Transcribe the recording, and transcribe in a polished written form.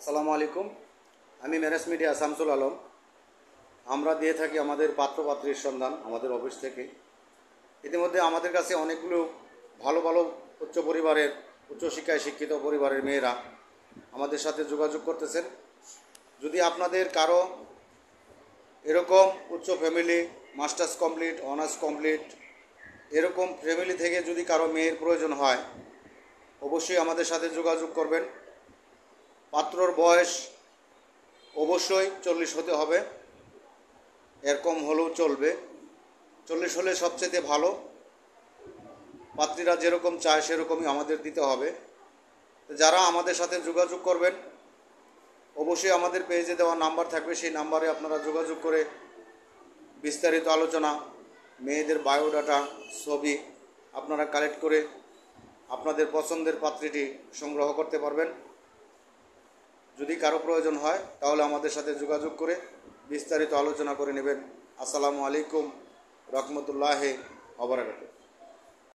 আসসালামু আলাইকুম। আমি ম্যারেজ মিডিয়া শামসুল আলম। আমরা দিয়ে থাকি আমাদের পাত্রপাত্রীর সন্ধান আমাদের অফিস থেকে। ইতিমধ্যে আমাদের কাছে অনেকগুলো ভালো ভালো উচ্চশিক্ষায় শিক্ষিত পরিবারের মেয়েরা আমাদের সাথে যোগাযোগ করতেছেন। যদি আপনাদের কারো এরকম উচ্চ family, masters complete, honours complete এরকম ফ্যামিলি থেকে যদি কারো মেয়ের প্রয়োজন হয়, অবশ্যই আমাদের সাথে যোগাযোগ করবেন। পাত্রর বয়স অবশ্যই 40 হতে হবে, এর কম হলেও চলবে। 40 হলে সবচেয়ে ভালো। পাত্রীরা যেরকম চায় সেরকমই আমাদের দিতে হবে। যারা আমাদের সাথে যোগাযোগ করবেন, অবশ্যই আমাদের পেজে দেওয়া নাম্বার থাকবে, সেই নাম্বারে আপনারা যোগাযোগ করে বিস্তারিত আলোচনা, মেয়েদের বায়োডাটা, ছবি আপনারা কালেক্ট করে আপনাদের পছন্দের পাত্রীটি সংগ্রহ করতে পারবেন। যদি কারো প্রয়োজন হয় তাহলে আমাদের সাথে যোগাযোগ করে বিস্তারিত আলোচনা করে নেবেন। আসসালামু আলাইকুম রহমতুল্লাহি ওয়া বারাকাতুহু।